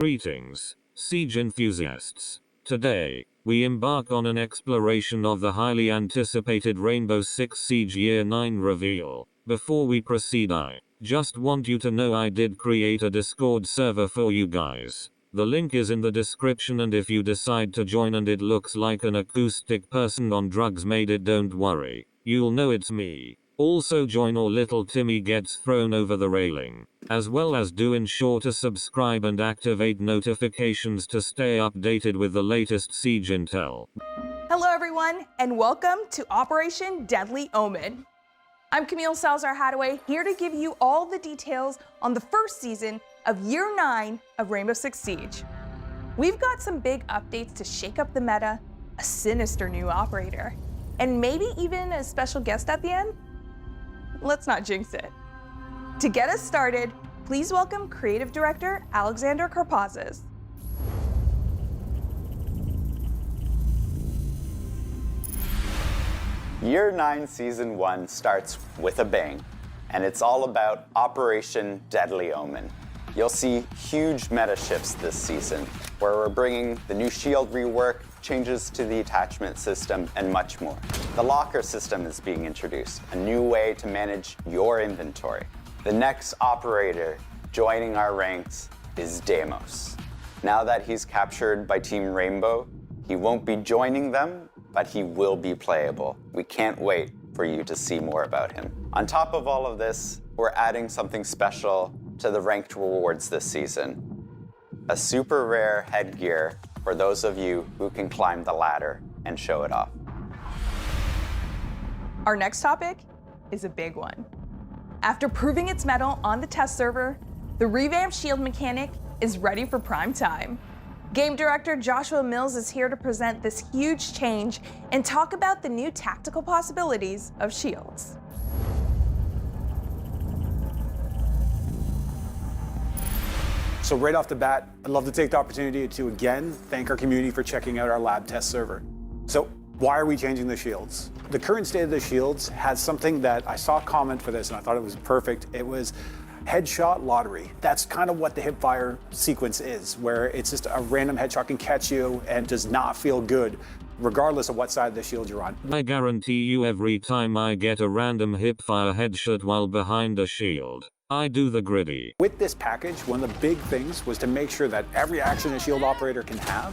Greetings, Siege enthusiasts. Today, we embark on an exploration of the highly anticipated Rainbow Six Siege Year 9 reveal. Before we proceed, I just want you to know I did create a Discord server for you guys. The link is in the description, and if you decide to join and it looks like an acoustic person on drugs made it, don't worry, you'll know it's me. Also join or little Timmy gets thrown over the railing. As well as do ensure to subscribe and activate notifications to stay updated with the latest Siege intel. Hello everyone, and welcome to Operation Deadly Omen. I'm Camille Salazar-Hadaway, here to give you all the details on the first season of Year 9 of Rainbow Six Siege. We've got some big updates to shake up the meta, a sinister new operator, and maybe even a special guest at the end? Let's not jinx it. To get us started, please welcome Creative Director Alexander Karpazis. Year 9 Season 1 starts with a bang, and it's all about Operation Deadly Omen. You'll see huge meta shifts this season, where we're bringing the new shield rework, changes to the attachment system, and much more. The locker system is being introduced, a new way to manage your inventory. The next operator joining our ranks is Damos. Now that he's captured by Team Rainbow, he won't be joining them, but he will be playable. We can't wait for you to see more about him. On top of all of this, we're adding something special to the ranked rewards this season. A super rare headgear for those of you who can climb the ladder and show it off. Our next topic is a big one. After proving its mettle on the test server, the revamped shield mechanic is ready for prime time. Game director Joshua Mills is here to present this huge change and talk about the new tactical possibilities of shields. So right off the bat, I'd love to take the opportunity to again thank our community for checking out our lab test server. So why are we changing the shields? The current state of the shields has something that I saw a comment for this and I thought it was perfect. It was headshot lottery. That's kind of what the hipfire sequence is, where it's just a random headshot can catch you and does not feel good, regardless of what side of the shield you're on. I guarantee you every time I get a random hipfire headshot while behind a shield, I do the gritty. With this package, one of the big things was to make sure that every action a shield operator can have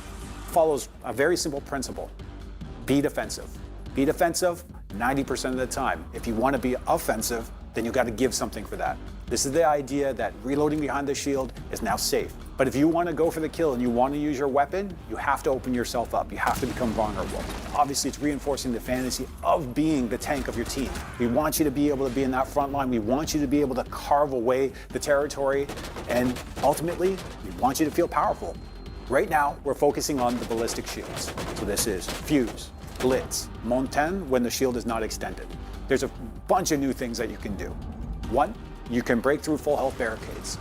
follows a very simple principle. Be defensive. Be defensive 90% of the time. If you want to be offensive, then you got to give something for that. This is the idea that reloading behind the shield is now safe. But if you want to go for the kill and you want to use your weapon, you have to open yourself up. You have to become vulnerable. Obviously, it's reinforcing the fantasy of being the tank of your team. We want you to be able to be in that front line. We want you to be able to carve away the territory. And ultimately, we want you to feel powerful. Right now, we're focusing on the ballistic shields. So this is Fuse, Blitz, Montagne when the shield is not extended. There's a bunch of new things that you can do. One, you can break through full health barricades.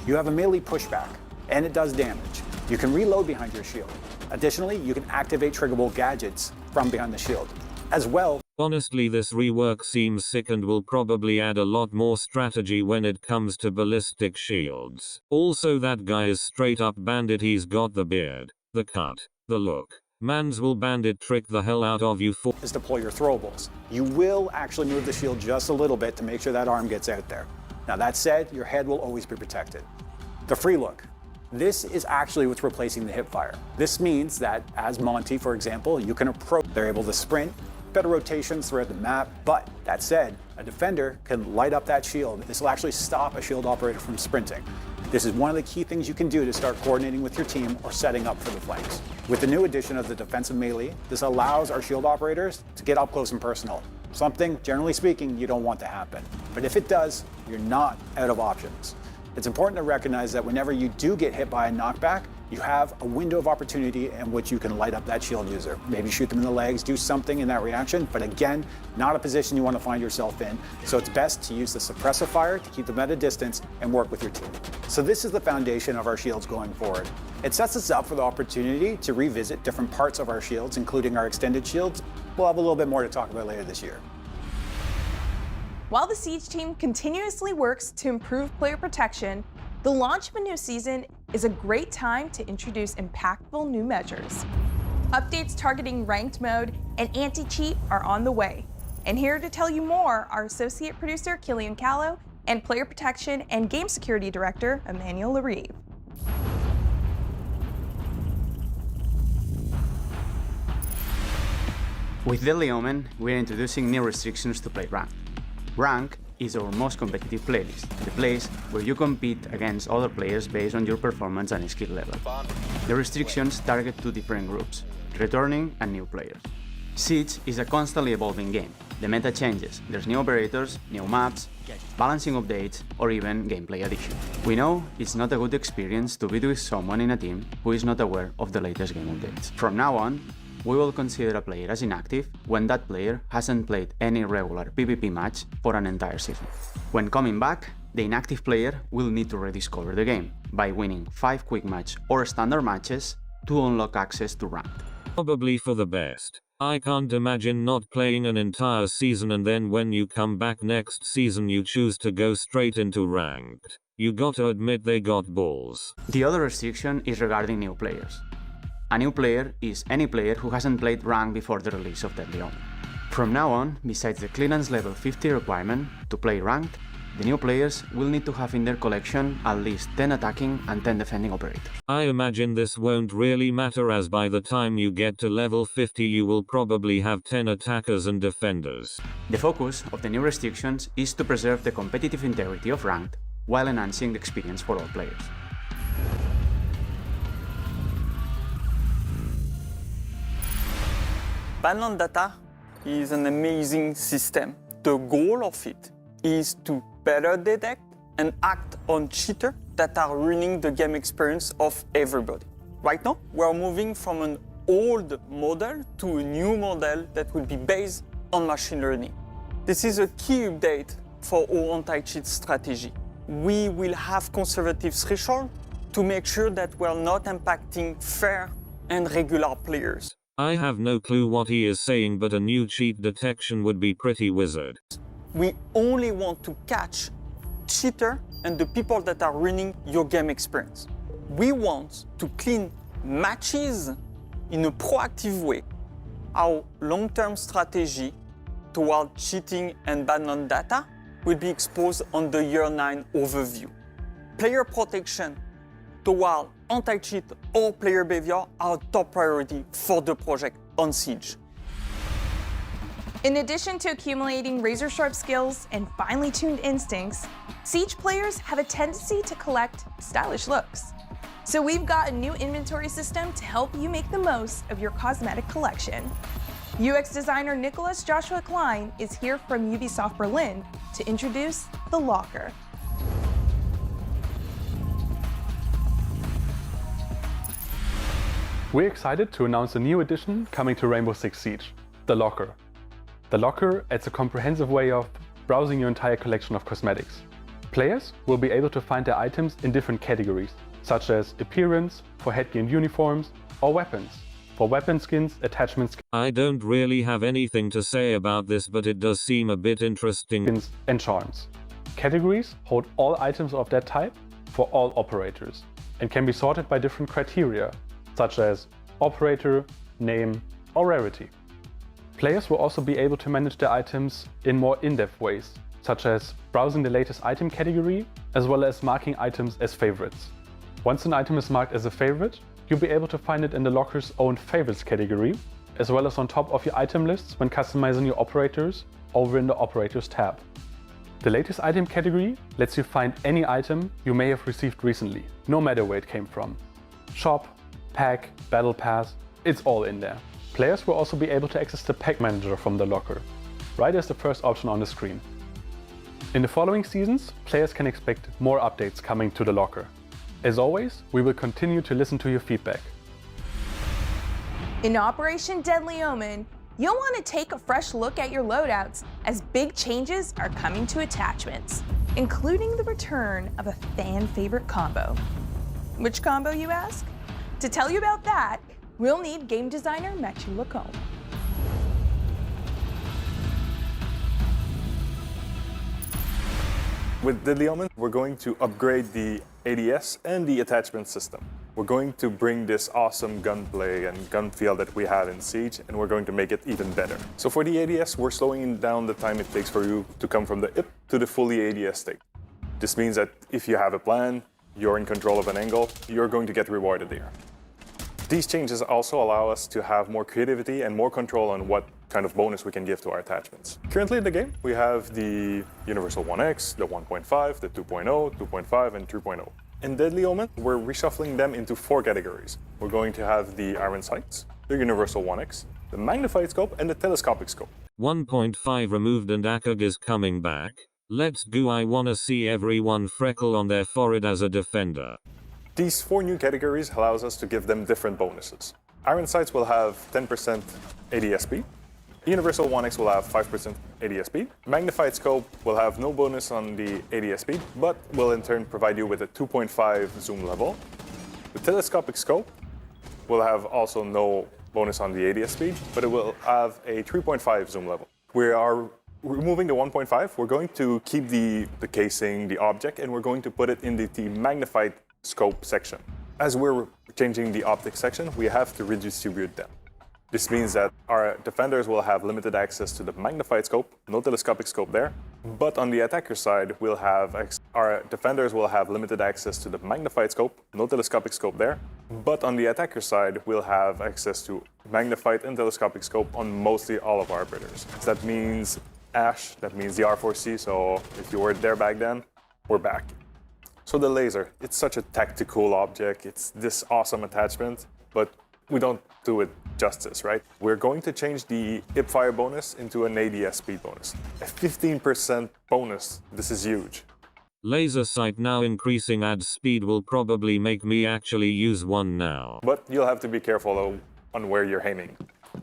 You have a melee pushback, and it does damage. You can reload behind your shield. Additionally, you can activate triggerable gadgets from behind the shield. As well, honestly, this rework seems sick and will probably add a lot more strategy when it comes to ballistic shields. Also, that guy is straight up bandit. He's got the beard, the cut, the look. Mans will bandit trick the hell out of you for is deploy your throwables. You will actually move the shield just a little bit to make sure that arm gets out there. Now that said, your head will always be protected. The free look. This is actually what's replacing the hipfire. This means that as Monty, for example, you can approach, they're able to sprint, better rotations throughout the map, but that said, a defender can light up that shield. This will actually stop a shield operator from sprinting. This is one of the key things you can do to start coordinating with your team or setting up for the flanks. With the new addition of the defensive melee, this allows our shield operators to get up close and personal. Something, generally speaking, you don't want to happen. But if it does, you're not out of options. It's important to recognize that whenever you do get hit by a knockback, you have a window of opportunity in which you can light up that shield user. Maybe shoot them in the legs, do something in that reaction, but again, not a position you want to find yourself in. So it's best to use the suppressive fire to keep them at a distance and work with your team. So this is the foundation of our shields going forward. It sets us up for the opportunity to revisit different parts of our shields, including our extended shields. We'll have a little bit more to talk about later this year. While the Siege team continuously works to improve player protection, the launch of a new season is a great time to introduce impactful new measures. Updates targeting ranked mode and anti-cheat are on the way. And here to tell you more are Associate Producer Killian Callow and Player Protection and Game Security Director Emmanuel Larive. With Deadly Omen, we are introducing new restrictions to play Rank. Rank is our most competitive playlist, the place where you compete against other players based on your performance and skill level. The restrictions target two different groups, returning and new players. Siege is a constantly evolving game. The meta changes, there's new operators, new maps, balancing updates, or even gameplay additions. We know it's not a good experience to be with someone in a team who is not aware of the latest game updates. From now on, we will consider a player as inactive when that player hasn't played any regular PvP match for an entire season. When coming back, the inactive player will need to rediscover the game by winning 5 quick match or standard matches to unlock access to Ranked. Probably for the best. I can't imagine not playing an entire season and then when you come back next season you choose to go straight into Ranked. You gotta admit they got balls. The other restriction is regarding new players. A new player is any player who hasn't played Rank before the release of Deadly Omen. From now on, besides the clearance level 50 requirement to play Ranked, the new players will need to have in their collection at least 10 attacking and 10 defending operators. I imagine this won't really matter as by the time you get to level 50 you will probably have 10 attackers and defenders. The focus of the new restrictions is to preserve the competitive integrity of Ranked while enhancing the experience for all players. Ban data is an amazing system. The goal of it is to better detect and act on cheaters that are ruining the game experience of everybody. Right now, we are moving from an old model to a new model that will be based on machine learning. This is a key update for our anti-cheat strategy. We will have conservative threshold to make sure that we are not impacting fair and regular players. I have no clue what he is saying, but a new cheat detection would be pretty wizard. We only want to catch cheaters and the people that are ruining your game experience. We want to clean matches in a proactive way. Our long-term strategy toward cheating and ban data will be exposed on the Year 9 overview. Player protection toward anti-cheat or player behavior are top priority for the project on Siege. In addition to accumulating razor-sharp skills and finely tuned instincts, Siege players have a tendency to collect stylish looks. So we've got a new inventory system to help you make the most of your cosmetic collection. UX designer Nicholas Joshua Klein is here from Ubisoft Berlin to introduce the Locker. We're excited to announce a new addition coming to Rainbow Six Siege, the Locker. The Locker adds a comprehensive way of browsing your entire collection of cosmetics. Players will be able to find their items in different categories, such as appearance, for headgear and uniforms, or weapons, for weapon skins, attachments, I don't really have anything to say about this, but it does seem a bit interesting. skins, and charms. Categories hold all items of that type for all operators, and can be sorted by different criteria, such as operator, name, or rarity. Players will also be able to manage their items in more in-depth ways, such as browsing the latest item category, as well as marking items as favorites. Once an item is marked as a favorite, you'll be able to find it in the Locker's own favorites category, as well as on top of your item lists when customizing your operators over in the operators tab. The latest item category lets you find any item you may have received recently, no matter where it came from. Shop, pack, battle pass, it's all in there. Players will also be able to access the pack manager from the Locker, right as the first option on the screen. In the following seasons, players can expect more updates coming to the Locker. As always, we will continue to listen to your feedback. In Operation Deadly Omen, you'll want to take a fresh look at your loadouts as big changes are coming to attachments, including the return of a fan favorite combo. Which combo, you ask? To tell you about that, we'll need game designer Mathieu Lacombe. With Deadly Omen, we're going to upgrade the ADS and the attachment system. We're going to bring this awesome gunplay and gun feel that we have in Siege, and we're going to make it even better. So for the ADS, we're slowing down the time it takes for you to come from the IP to the fully ADS state. This means that if you have a plan, you're in control of an angle, you're going to get rewarded there. These changes also allow us to have more creativity and more control on what kind of bonus we can give to our attachments. Currently in the game, we have the Universal 1X, the 1.5, the 2.0, 2.5, and 3.0. In Deadly Omen, we're reshuffling them into 4 categories. We're going to have the Iron Sights, the Universal 1X, the Magnified Scope, and the Telescopic Scope. 1.5 removed and ACOG is coming back. Let's go. I wanna see everyone freckle on their forehead as a defender. These 4 new categories allows us to give them different bonuses. Iron Sights will have 10% ADS speed. Universal 1X will have 5% ADS speed. Magnified Scope will have no bonus on the ADS speed, but will in turn provide you with a 2.5 zoom level. The Telescopic Scope will have also no bonus on the ADS speed, but it will have a 3.5 zoom level. We are removing the 1.5. We're going to keep the casing, the object, and we're going to put it in the Magnified Scope section. As we're changing the optics section, we have to redistribute them. This means that our defenders will have limited access to the magnified scope, no telescopic scope there. But on the attacker side, our defenders will have limited access to the magnified scope, no telescopic scope there. But on the attacker side, we'll have access to magnified and telescopic scope on mostly all of our operators. So that means Ash, that means the R4C, so if you were there back then, we're back. So the laser, it's such a tactical object, it's this awesome attachment, but we don't do it justice, right? We're going to change the hipfire bonus into an ADS speed bonus. A 15% bonus, this is huge. Laser sight now increasing ad speed will probably make me actually use one now. But you'll have to be careful on where you're aiming.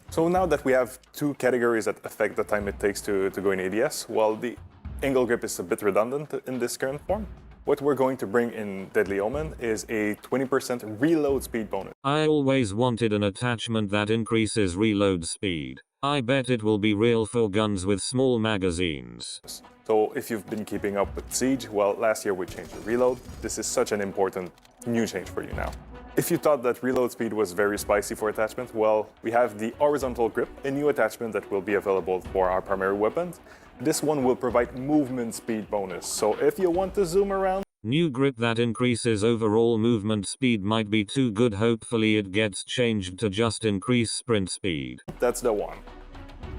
So now that we have 2 categories that affect the time it takes to go in ADS, well, the angle grip is a bit redundant in this current form. What we're going to bring in Deadly Omen is a 20% reload speed bonus. I always wanted an attachment that increases reload speed. I bet it will be real for guns with small magazines. So if you've been keeping up with Siege, well, last year we changed the reload. This is such an important new change for you now. If you thought that reload speed was very spicy for attachment, well, we have the horizontal grip, a new attachment that will be available for our primary weapons. This one will provide movement speed bonus, so if you want to zoom around... New grip that increases overall movement speed might be too good. Hopefully it gets changed to just increase sprint speed. That's the one.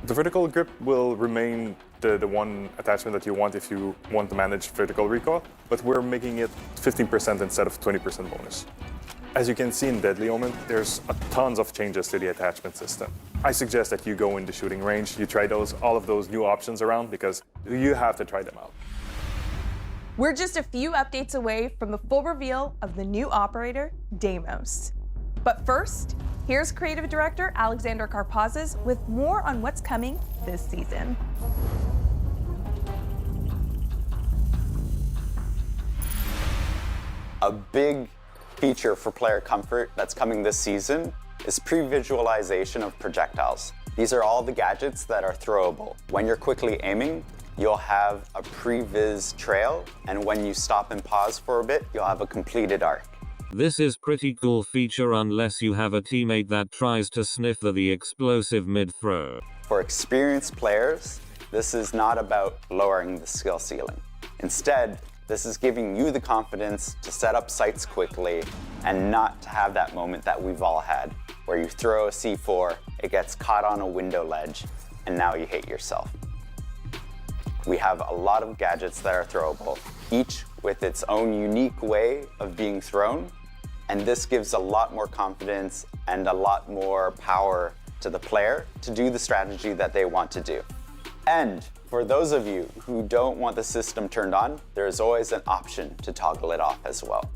The vertical grip will remain the one attachment that you want if you want to manage vertical recoil, but we're making it 15% instead of 20% bonus. As you can see in Deadly Omen, there's tons of changes to the attachment system. I suggest that you go in the shooting range, you try all of those new options around, because you have to try them out. We're just a few updates away from the full reveal of the new operator, Damos. But first, here's Creative Director Alexander Karpazes with more on what's coming this season. A big feature for player comfort that's coming this season is pre-visualization of projectiles. These are all the gadgets that are throwable. When you're quickly aiming, you'll have a pre-vis trail, and when you stop and pause for a bit, you'll have a completed arc. This is pretty cool feature unless you have a teammate that tries to sniff the explosive mid-throw. For experienced players, this is not about lowering the skill ceiling. Instead, this is giving you the confidence to set up sights quickly and not to have that moment that we've all had, where you throw a C4, it gets caught on a window ledge, and now you hate yourself. We have a lot of gadgets that are throwable, each with its own unique way of being thrown, and this gives a lot more confidence and a lot more power to the player to do the strategy that they want to do. And for those of you who don't want the system turned on, there is always an option to toggle it off as well.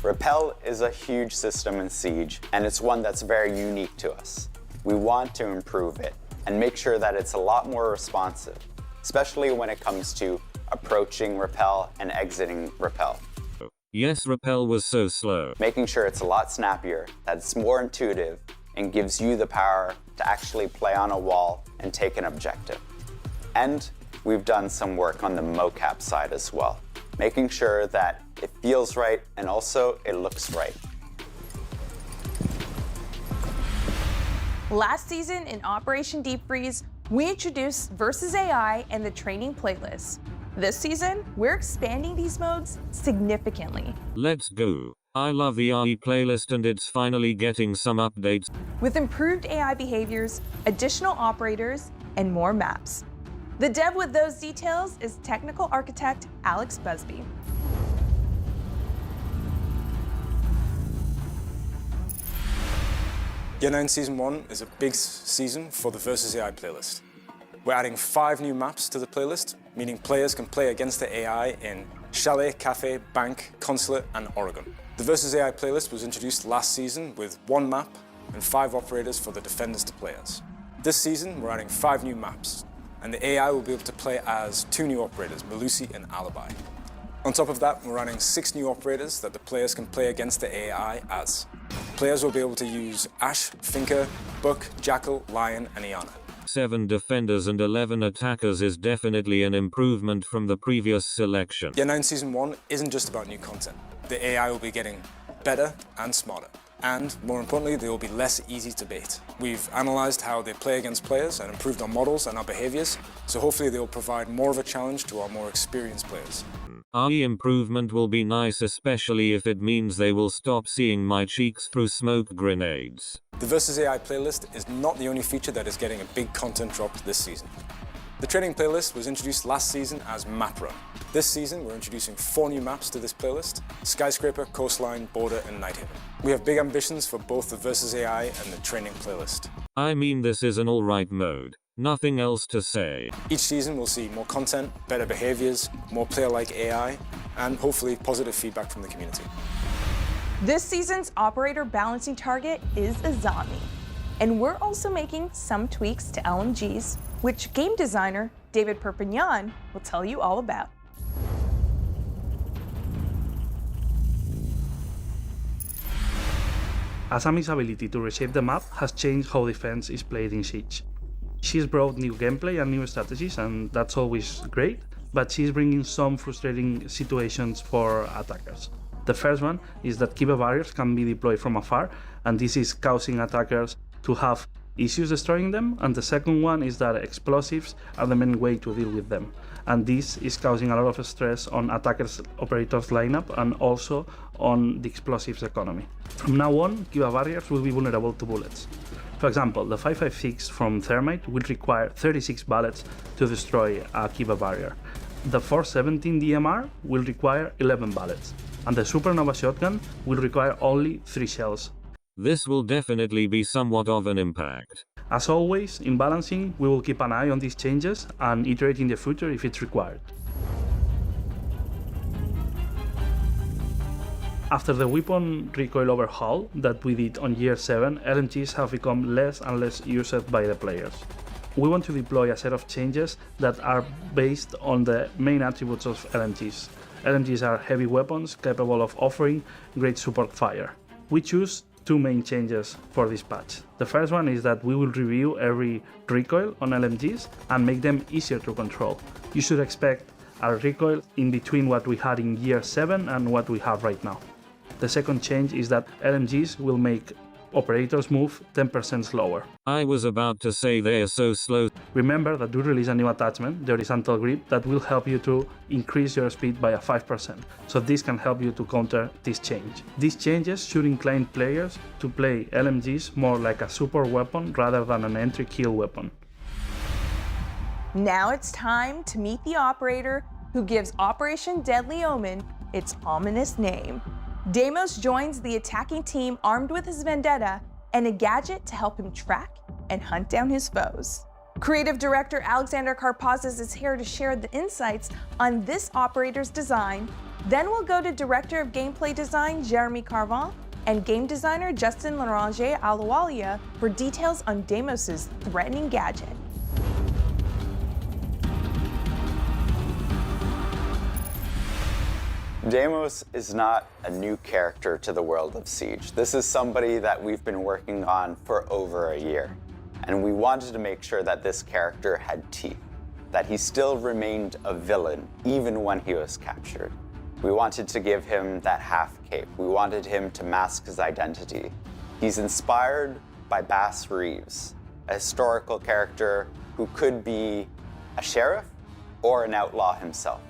Repel is a huge system in Siege, and it's one that's very unique to us. We want to improve it and make sure that it's a lot more responsive, especially when it comes to approaching Repel and exiting Repel. Yes, Repel was so slow. Making sure it's a lot snappier, that it's more intuitive, and gives you the power to actually play on a wall and take an objective. And we've done some work on the mocap side as well, making sure that it feels right and also it looks right. Last season in Operation Deep Freeze, we introduced Versus AI and the training playlist. This season, we're expanding these modes significantly. Let's go. I love the AI playlist and it's finally getting some updates. With improved AI behaviors, additional operators, and more maps. The dev with those details is technical architect Alex Busby. Year 9 Season 1 is a big season for the Versus AI playlist. We're adding 5 new maps to the playlist, meaning players can play against the AI in Chalet, Cafe, Bank, Consulate, and Oregon. The Versus AI playlist was introduced last season with 1 map and 5 operators for the defenders to play as. This season, we're adding 5 new maps, and the AI will be able to play as 2 new operators, Melusi and Alibi. On top of that, we're adding 6 new operators that the players can play against the AI as. Players will be able to use Ash, Finker, Buck, Jackal, Lion, and Iana. 7 defenders and 11 attackers is definitely an improvement from the previous selection. Year 9 Season 1 isn't just about new content. The AI will be getting better and smarter. And, more importantly, they will be less easy to bait. We've analysed how they play against players and improved our models and our behaviours, so hopefully they will provide more of a challenge to our more experienced players. AI improvement will be nice, especially if it means they will stop seeing my cheeks through smoke grenades. The Versus AI playlist is not the only feature that is getting a big content drop this season. The training playlist was introduced last season as Map Run. This season, we're introducing 4 new maps to this playlist: Skyscraper, Coastline, Border, and Nighthaven. We have big ambitions for both the Versus AI and the training playlist. I mean, this is an alright mode. Nothing else to say. Each season we'll see more content, better behaviors, more player-like AI, and hopefully positive feedback from the community. This season's operator balancing target is Azami. And we're also making some tweaks to LMGs, which game designer David Perpignan will tell you all about. Azami's ability to reshape the map has changed how defense is played in Siege. She's brought new gameplay and new strategies, and that's always great, but she's bringing some frustrating situations for attackers. The first one is that Kiva barriers can be deployed from afar, and this is causing attackers to have issues destroying them, and the second one is that explosives are the main way to deal with them, and this is causing a lot of stress on attackers' operators lineup and also on the explosives economy. From now on, Kiva barriers will be vulnerable to bullets. For example, the 5.56 from Thermite will require 36 bullets to destroy a Kiva barrier. The 4.17 DMR will require 11 bullets, and the Supernova shotgun will require only 3 shells. This will definitely be somewhat of an impact. As always, in balancing, we will keep an eye on these changes and iterate in the future if it's required. After the weapon recoil overhaul that we did on Year 7, LMGs have become less and less used by the players. We want to deploy a set of changes that are based on the main attributes of LMGs. LMGs are heavy weapons capable of offering great support fire. We choose 2 main changes for this patch. The first one is that we will review every recoil on LMGs and make them easier to control. You should expect a recoil in between what we had in Year 7 and what we have right now. The second change is that LMGs will make operators move 10% slower. I was about to say they are so slow. Remember that we release a new attachment, the horizontal grip, that will help you to increase your speed by a 5%. So this can help you to counter this change. These changes should incline players to play LMGs more like a support weapon rather than an entry kill weapon. Now it's time to meet the operator who gives Operation Deadly Omen its ominous name. Damos joins the attacking team armed with his vendetta and a gadget to help him track and hunt down his foes. Creative director Alexander Karpazis is here to share the insights on this operator's design. Then we'll go to director of gameplay design Jeremy Carvin and game designer Justin Laranger Aluwalia for details on Damos's threatening gadget. Damos is not a new character to the world of Siege. This is somebody that we've been working on for over a year, and we wanted to make sure that this character had teeth. that he still remained a villain even when he was captured. We wanted to give him that half cape. We wanted him to mask his identity. He's inspired by Bass Reeves, a historical character who could be a sheriff or an outlaw himself.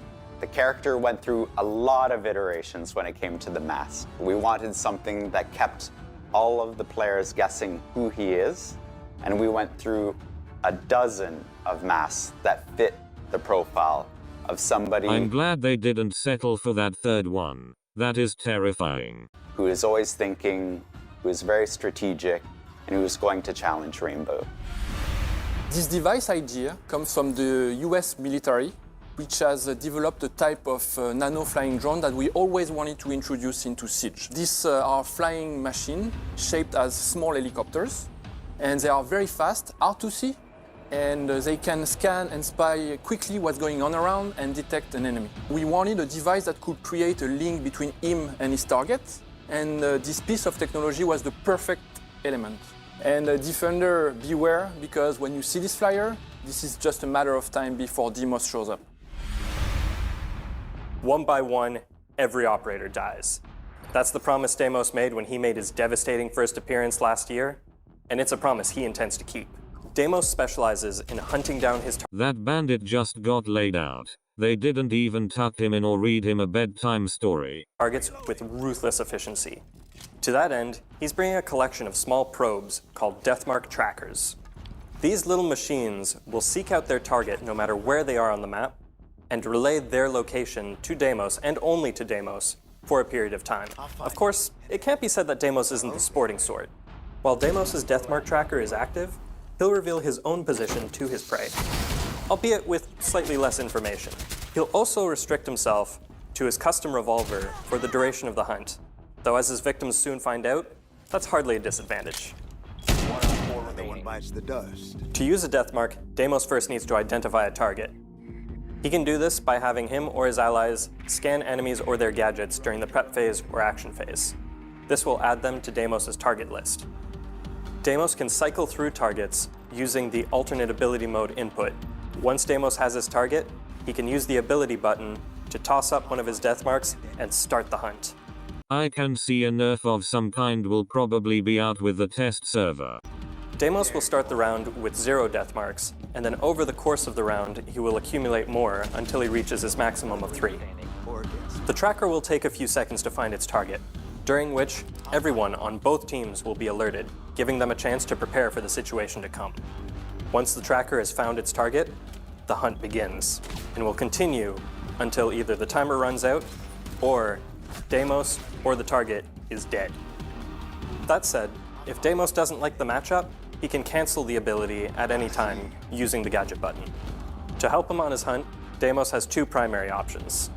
The character went through a lot of iterations when it came to the mask. We wanted something that kept all of the players guessing who he is, and we went through a dozen of masks that fit the profile of somebody I'm glad they didn't settle for that third one. That is terrifying. who is always thinking, who is very strategic, and who is going to challenge Rainbow. This device idea comes from the US military, which has developed a type of nano flying drone that we always wanted to introduce into Siege. These are flying machines shaped as small helicopters, and they are very fast, hard to see, and they can scan and spy quickly what's going on around and detect an enemy. We wanted a device that could create a link between him and his target, and this piece of technology was the perfect element. And Defender, beware, because when you see this flyer, this is just a matter of time before Damos shows up. One by one, every operator dies. That's the promise Damos made when he made his devastating first appearance last year, and it's a promise he intends to keep. Damos specializes in hunting down his That bandit just got laid out. They didn't even tuck him in or read him a bedtime story. targets with ruthless efficiency. To that end, he's bringing a collection of small probes called Deathmark trackers. These little machines will seek out their target no matter where they are on the map and relay their location to Damos and only to Damos for a period of time. Of course, it can't be said that Damos isn't the sporting sort. While Damos' Deathmark tracker is active, he'll reveal his own position to his prey, albeit with slightly less information. He'll also restrict himself to his custom revolver for the duration of the hunt, though as his victims soon find out, that's hardly a disadvantage. No one bites the dust. To use a Deathmark, Damos first needs to identify a target. He can do this by having him or his allies scan enemies or their gadgets during the prep phase or action phase. This will add them to Damos' target list. Damos can cycle through targets using the alternate ability mode input. Once Damos has his target, he can use the ability button to toss up one of his Deathmarks and start the hunt. I can see a nerf of some kind will probably be out with the test server. Damos will start the round with 0 Deathmarks, and then over the course of the round, he will accumulate more until he reaches his maximum of 3. The tracker will take a few seconds to find its target, during which everyone on both teams will be alerted, giving them a chance to prepare for the situation to come. Once the tracker has found its target, the hunt begins, and will continue until either the timer runs out, or Damos or the target is dead. That said, if Damos doesn't like the matchup, he can cancel the ability at any time using the gadget button. To help him on his hunt, Damos has 2 primary options.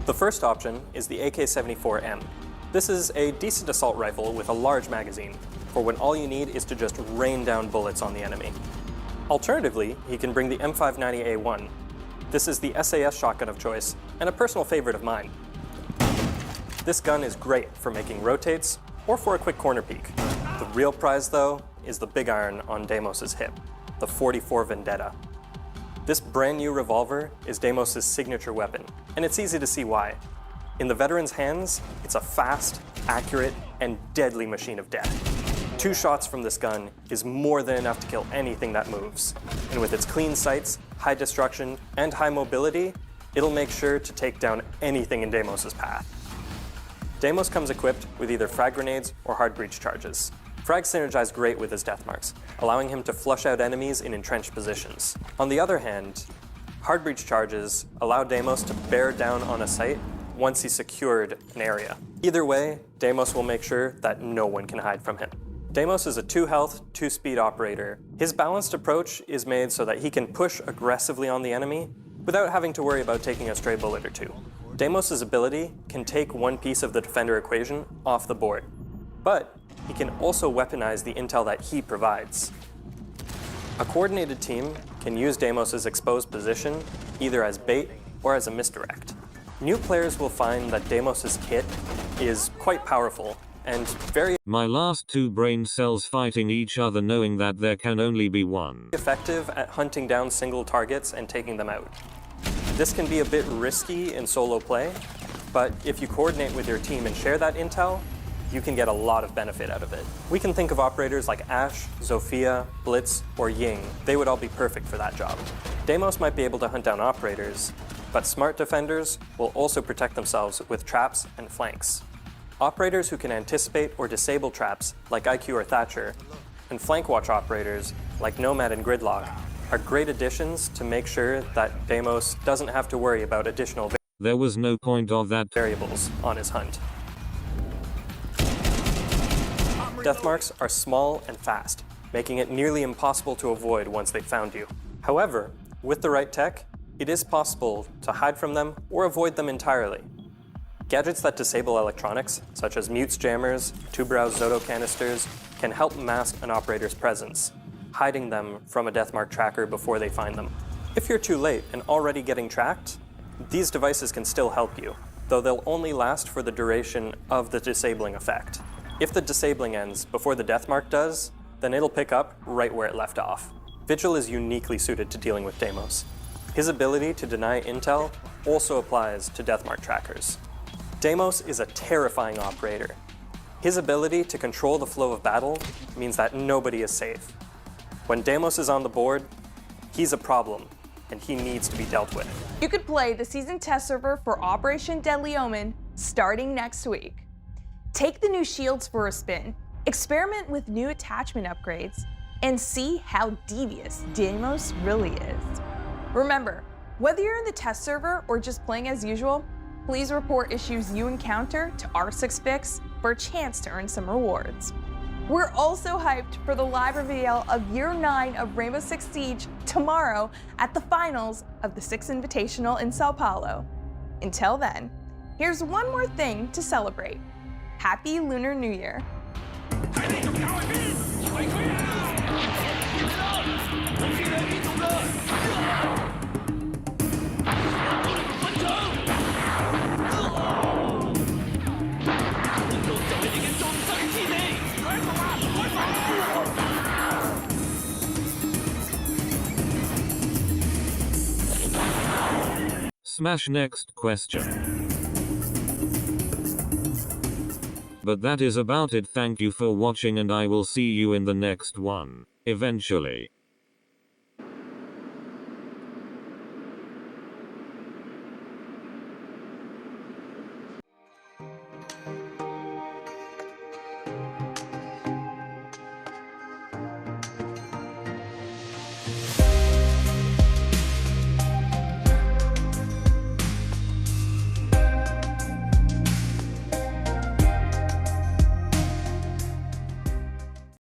The first option is the AK-74M. This is a decent assault rifle with a large magazine, for when all you need is to just rain down bullets on the enemy. Alternatively, he can bring the M590A1. This is the SAS shotgun of choice, and a personal favorite of mine. This gun is great for making rotates or for a quick corner peek. The real prize, though, is the big iron on Damos' hip, the 44 Vendetta. This brand new revolver is Damos' signature weapon, and it's easy to see why. In the veteran's hands, it's a fast, accurate, and deadly machine of death. 2 shots from this gun is more than enough to kill anything that moves. And with its clean sights, high destruction, and high mobility, it'll make sure to take down anything in Damos' path. Damos comes equipped with either frag grenades or hard breach charges. Frags synergize great with his Deathmarks, allowing him to flush out enemies in entrenched positions. On the other hand, hard breach charges allow Damos to bear down on a site once he's secured an area. Either way, Damos will make sure that no one can hide from him. Damos is a 2 health, 2 speed operator. His balanced approach is made so that he can push aggressively on the enemy without having to worry about taking a stray bullet or 2. Damos' ability can take one piece of the defender equation off the board, but he can also weaponize the intel that he provides. A coordinated team can use Damos' exposed position either as bait or as a misdirect. New players will find that Damos' kit is quite powerful and very My last two brain cells fighting each other knowing that there can only be one. effective at hunting down single targets and taking them out. This can be a bit risky in solo play, but if you coordinate with your team and share that intel, you can get a lot of benefit out of it. We can think of operators like Ashe, Zofia, Blitz, or Ying. They would all be perfect for that job. Damos might be able to hunt down operators, but smart defenders will also protect themselves with traps and flanks. Operators who can anticipate or disable traps, like IQ or Thatcher, and flank watch operators, like Nomad and Gridlock, are great additions to make sure that Damos doesn't have to worry about additional There was no point of that variables on his hunt. Deathmarks are small and fast, making it nearly impossible to avoid once they've found you. However, with the right tech, it is possible to hide from them or avoid them entirely. Gadgets that disable electronics, such as mutes jammers, two-browse Zoto canisters, can help mask an operator's presence, hiding them from a Deathmark tracker before they find them. If you're too late and already getting tracked, these devices can still help you, though they'll only last for the duration of the disabling effect. If the disabling ends before the Deathmark does, then it'll pick up right where it left off. Vigil is uniquely suited to dealing with Damos. His ability to deny intel also applies to Deathmark trackers. Damos is a terrifying operator. His ability to control the flow of battle means that nobody is safe. When Damos is on the board, he's a problem, and he needs to be dealt with. You could play the season test server for Operation Deadly Omen starting next week. Take the new shields for a spin, experiment with new attachment upgrades, and see how devious Damos really is. Remember, whether you're in the test server or just playing as usual, please report issues you encounter to R6Fix for a chance to earn some rewards. We're also hyped for the live reveal of Year 9 of Rainbow Six Siege tomorrow at the finals of the Six Invitational in Sao Paulo. Until then, here's one more thing to celebrate. Happy Lunar New Year. Smash next question. But that is about it. Thank you for watching and I will see you in the next one, eventually.